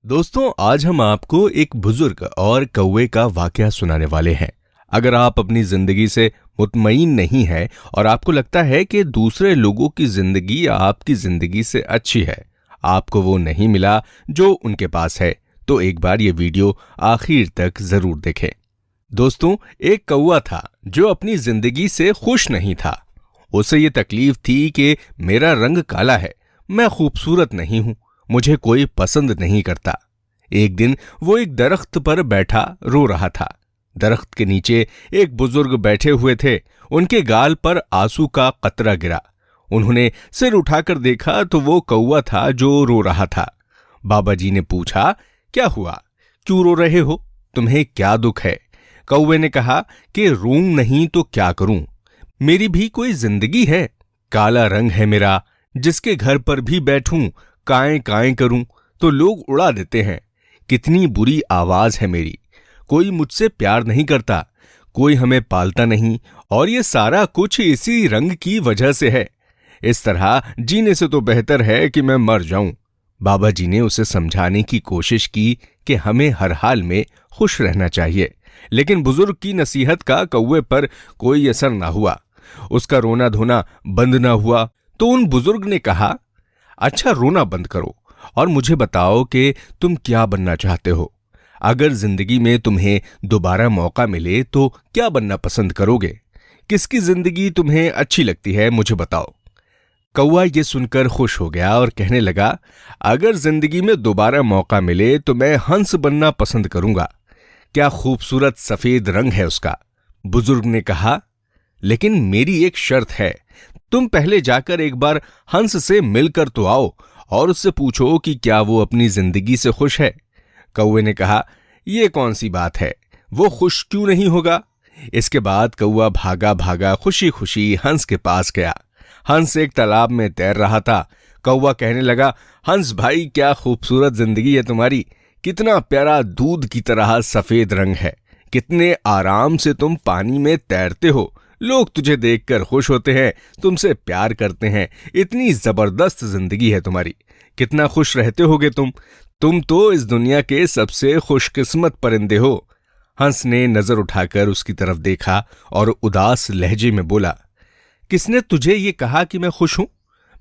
दोस्तों, आज हम आपको एक बुजुर्ग और कौवे का वाकया सुनाने वाले हैं। अगर आप अपनी जिंदगी से मुतमईन नहीं है और आपको लगता है कि दूसरे लोगों की जिंदगी आपकी जिंदगी से अच्छी है, आपको वो नहीं मिला जो उनके पास है, तो एक बार ये वीडियो आखिर तक जरूर देखें। दोस्तों, एक कौवा था जो अपनी जिंदगी से खुश नहीं था। उसे ये तकलीफ थी कि मेरा रंग काला है, मैं खूबसूरत नहीं हूं, मुझे कोई पसंद नहीं करता। एक दिन वो एक दरख्त पर बैठा रो रहा था। दरख्त के नीचे एक बुजुर्ग बैठे हुए थे। उनके गाल पर आंसू का कतरा गिरा। उन्होंने सिर उठाकर देखा तो वो कौवा था जो रो रहा था। बाबा जी ने पूछा, क्या हुआ, क्यों रो रहे हो, तुम्हें क्या दुख है? कौवे ने कहा कि रूं नहीं तो क्या करूं, मेरी भी कोई जिंदगी है। काला रंग है मेरा, जिसके घर पर भी बैठूं काएं काएं करूं तो लोग उड़ा देते हैं। कितनी बुरी आवाज है मेरी, कोई मुझसे प्यार नहीं करता, कोई हमें पालता नहीं, और ये सारा कुछ इसी रंग की वजह से है। इस तरह जीने से तो बेहतर है कि मैं मर जाऊं। बाबा जी ने उसे समझाने की कोशिश की कि हमें हर हाल में खुश रहना चाहिए, लेकिन बुजुर्ग की नसीहत का कौवे पर कोई असर ना हुआ। उसका रोना धोना बंद ना हुआ। तो उन बुजुर्ग ने कहा, अच्छा, रोना बंद करो और मुझे बताओ कि तुम क्या बनना चाहते हो। अगर जिंदगी में तुम्हें दोबारा मौका मिले तो क्या बनना पसंद करोगे? किसकी जिंदगी तुम्हें अच्छी लगती है, मुझे बताओ। कौवा ये सुनकर खुश हो गया और कहने लगा, अगर जिंदगी में दोबारा मौका मिले तो मैं हंस बनना पसंद करूंगा। क्या खूबसूरत सफेद रंग है उसका। बुजुर्ग ने कहा, लेकिन मेरी एक शर्त है, तुम पहले जाकर एक बार हंस से मिलकर तो आओ और उससे पूछो कि क्या वो अपनी जिंदगी से खुश है। कौवे ने कहा, यह कौन सी बात है, वो खुश क्यों नहीं होगा? इसके बाद कौवा भागा भागा खुशी खुशी हंस के पास गया। हंस एक तालाब में तैर रहा था। कौवा कहने लगा, हंस भाई, क्या खूबसूरत जिंदगी है तुम्हारी, कितना प्यारा दूध की तरह सफेद रंग है, कितने आराम से तुम पानी में तैरते हो, लोग तुझे देखकर खुश होते हैं, तुमसे प्यार करते हैं, इतनी जबरदस्त जिंदगी है तुम्हारी, कितना खुश रहते होगे तुम तो इस दुनिया के सबसे खुशकिस्मत परिंदे हो। हंस ने नजर उठाकर उसकी तरफ देखा और उदास लहजे में बोला, किसने तुझे ये कहा कि मैं खुश हूं?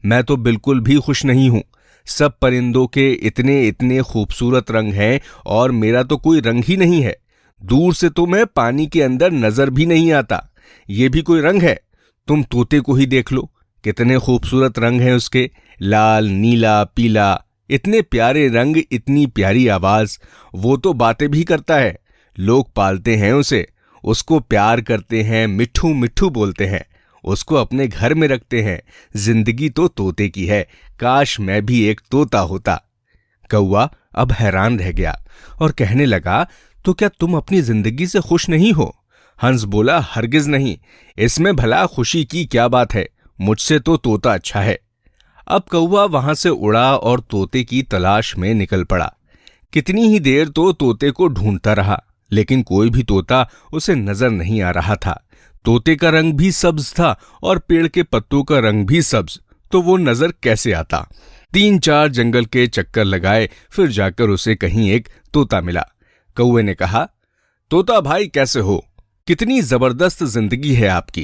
मैं तो बिल्कुल भी खुश नहीं हूं। सब परिंदों के इतने इतने खूबसूरत रंग हैं और मेरा तो कोई रंग ही नहीं है। दूर से तो मैं पानी के अंदर नजर भी नहीं आता, ये भी कोई रंग है? तुम तोते को ही देख लो, कितने खूबसूरत रंग हैं उसके, लाल, नीला, पीला, इतने प्यारे रंग, इतनी प्यारी आवाज। वो तो बातें भी करता है, लोग पालते हैं उसे, उसको प्यार करते हैं, मिट्ठू मिट्ठू बोलते हैं, उसको अपने घर में रखते हैं। जिंदगी तो तोते की है, काश मैं भी एक तोता होता। कौवा अब हैरान रह गया और कहने लगा, तो क्या तुम अपनी जिंदगी से खुश नहीं हो? हंस बोला, हरगिज नहीं, इसमें भला खुशी की क्या बात है, मुझसे तो तोता अच्छा है। अब कौवा वहां से उड़ा और तोते की तलाश में निकल पड़ा। कितनी ही देर तो तोते को ढूंढता रहा, लेकिन कोई भी तोता उसे नजर नहीं आ रहा था। तोते का रंग भी सब्ज था और पेड़ के पत्तों का रंग भी सब्ज, तो वो नजर कैसे आता? 3-4 जंगल के चक्कर लगाए, फिर जाकर उसे कहीं एक तोता मिला। कौवे ने कहा, तोता भाई, कैसे हो? कितनी जबरदस्त जिंदगी है आपकी,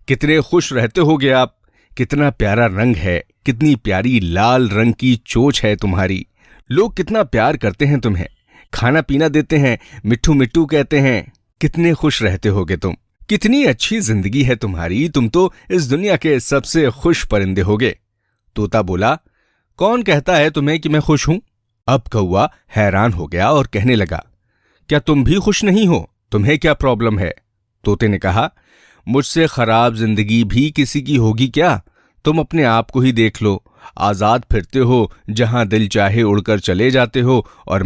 कितने खुश रहते होगे आप, कितना प्यारा रंग है, कितनी प्यारी लाल रंग की चोंच है तुम्हारी, लोग कितना प्यार करते हैं तुम्हें, खाना पीना देते हैं, मिट्ठू मिट्टू कहते हैं, कितने खुश रहते होगे तुम, कितनी अच्छी जिंदगी है तुम्हारी, तुम तो इस दुनिया के सबसे खुश परिंदे होगे। तोता बोला, कौन कहता है तुम्हें कि मैं खुश हूं? अब कौवा हैरान हो गया और कहने लगा, क्या तुम भी खुश नहीं हो? तुम्हें क्या प्रॉब्लम है? तोते ने कहा, मुझसे खराब जिंदगी भी किसी की होगी क्या? तुम अपने आप को ही देख लो, आजाद फिरते हो, जहां दिल चाहे उड़कर चले जाते हो, और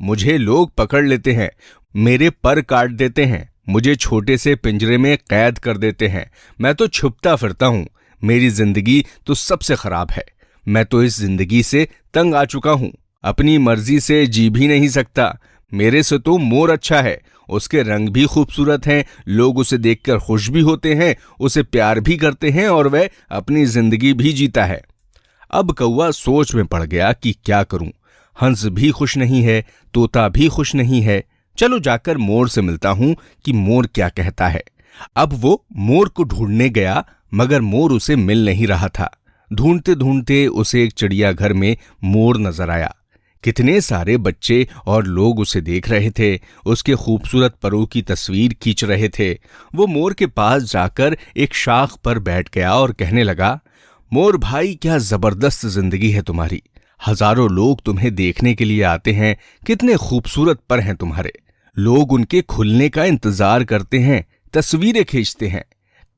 मुझे लोग पकड़ लेते हैं, मेरे पर काट देते हैं, मुझे छोटे से पिंजरे में कैद कर देते हैं, मैं तो छुपता फिरता हूं, मेरी जिंदगी तो सबसे खराब है, मैं तो इस जिंदगी से तंग आ चुका हूं, अपनी मर्जी से जी भी नहीं सकता, मेरे से तो मोर अच्छा है, उसके रंग भी खूबसूरत हैं, लोग उसे देखकर खुश भी होते हैं, उसे प्यार भी करते हैं और वह अपनी जिंदगी भी जीता है। अब कौवा सोच में पड़ गया कि क्या करूं। हंस भी खुश नहीं है, तोता भी खुश नहीं है। चलो जाकर मोर से मिलता हूं कि मोर क्या कहता है। अब वो मोर को ढूंढने गया, मगर मोर उसे मिल नहीं रहा था। ढूंढते ढूंढते उसे एक चिड़ियाघर में मोर नजर आया। कितने सारे बच्चे और लोग उसे देख रहे थे, उसके खूबसूरत परों की तस्वीर खींच रहे थे। वो मोर के पास जाकर एक शाख पर बैठ गया और कहने लगा, मोर भाई, क्या जबरदस्त जिंदगी है तुम्हारी। हजारों लोग तुम्हें देखने के लिए आते हैं, कितने खूबसूरत पर हैं तुम्हारे। लोग उनके खुलने का इंतजार करते हैं, तस्वीरें खींचते हैं।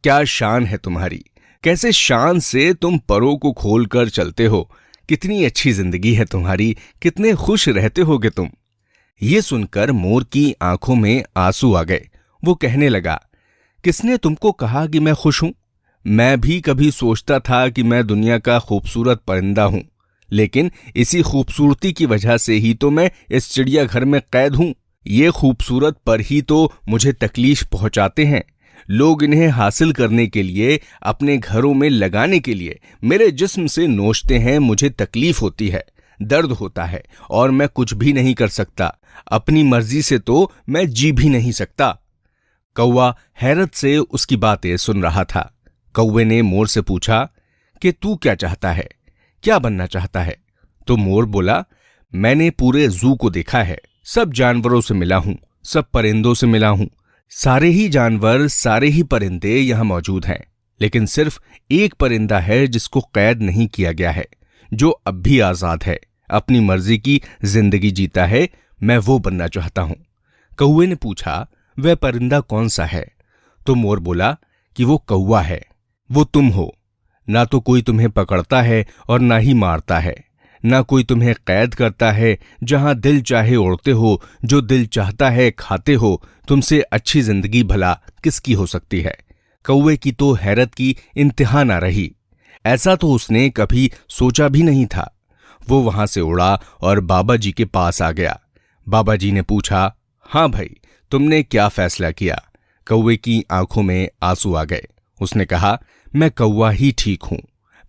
क्या शान है तुम्हारी, कैसे शान से तुम परों को खोलकर चलते हो। कितनी अच्छी जिंदगी है तुम्हारी, कितने खुश रहते होगे तुम। ये सुनकर मोर की आंखों में आंसू आ गए। वो कहने लगा, किसने तुमको कहा कि मैं खुश हूं? मैं भी कभी सोचता था कि मैं दुनिया का खूबसूरत परिंदा हूं, लेकिन इसी खूबसूरती की वजह से ही तो मैं इस चिड़ियाघर में कैद हूं। ये खूबसूरत पर ही तो मुझे तकलीफ पहुंचाते हैं। लोग इन्हें हासिल करने के लिए, अपने घरों में लगाने के लिए मेरे जिस्म से नोचते हैं। मुझे तकलीफ होती है, दर्द होता है और मैं कुछ भी नहीं कर सकता। अपनी मर्जी से तो मैं जी भी नहीं सकता। कौवा हैरत से उसकी बातें सुन रहा था। कौवे ने मोर से पूछा कि तू क्या चाहता है, क्या बनना चाहता है? तो मोर बोला, मैंने पूरे जू को देखा है, सब जानवरों से मिला हूं, सब परिंदों से मिला हूं। सारे ही जानवर, सारे ही परिंदे यहां मौजूद हैं, लेकिन सिर्फ एक परिंदा है जिसको कैद नहीं किया गया है, जो अब भी आजाद है, अपनी मर्जी की जिंदगी जीता है। मैं वो बनना चाहता हूं। कौवे ने पूछा, वह परिंदा कौन सा है? तो मोर बोला कि वो कौवा है, वो तुम हो। ना तो कोई तुम्हें पकड़ता है और ना ही मारता है, ना कोई तुम्हें कैद करता है। जहां दिल चाहे उड़ते हो, जो दिल चाहता है खाते हो। तुमसे अच्छी जिंदगी भला किसकी हो सकती है? कौवे की तो हैरत की इंतहा ना रही। ऐसा तो उसने कभी सोचा भी नहीं था। वो वहां से उड़ा और बाबा जी के पास आ गया। बाबा जी ने पूछा, हाँ भाई, तुमने क्या फैसला किया? कौवे की आंखों में आंसू आ गए। उसने कहा, मैं कौवा ही ठीक हूं,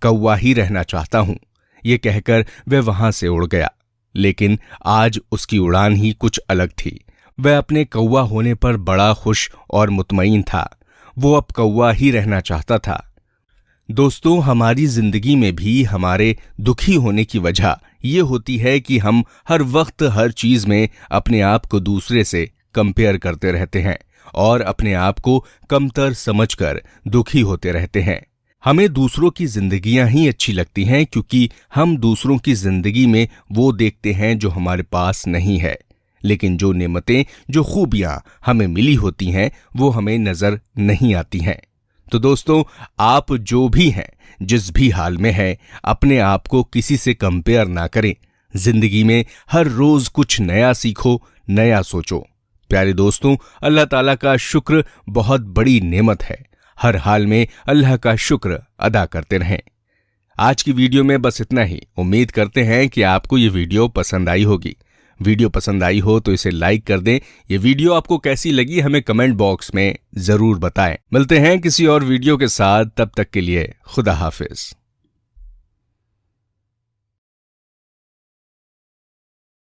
कौवा ही रहना चाहता हूं। ये कहकर वह वहां से उड़ गया। लेकिन आज उसकी उड़ान ही कुछ अलग थी। वह अपने कौवा होने पर बड़ा खुश और मुतमईन था। वो अब कौवा ही रहना चाहता था। दोस्तों, हमारी जिंदगी में भी हमारे दुखी होने की वजह ये होती है कि हम हर वक्त हर चीज में अपने आप को दूसरे से कंपेयर करते रहते हैं और अपने आप को कमतर समझकर दुखी होते रहते हैं। हमें दूसरों की जिंदगियां ही अच्छी लगती हैं, क्योंकि हम दूसरों की जिंदगी में वो देखते हैं जो हमारे पास नहीं है। लेकिन जो नेमतें, जो खूबियां हमें मिली होती हैं, वो हमें नजर नहीं आती हैं। तो दोस्तों, आप जो भी हैं, जिस भी हाल में हैं, अपने आप को किसी से कंपेयर ना करें। जिंदगी में हर रोज कुछ नया सीखो, नया सोचो। प्यारे दोस्तों, अल्लाह ताला का शुक्र बहुत बड़ी नेमत है। हर हाल में अल्लाह का शुक्र अदा करते रहें। आज की वीडियो में बस इतना ही। उम्मीद करते हैं कि आपको ये वीडियो पसंद आई होगी। वीडियो पसंद आई हो तो इसे लाइक कर दें। ये वीडियो आपको कैसी लगी हमें कमेंट बॉक्स में जरूर बताएं। मिलते हैं किसी और वीडियो के साथ, तब तक के लिए खुदा हाफिज।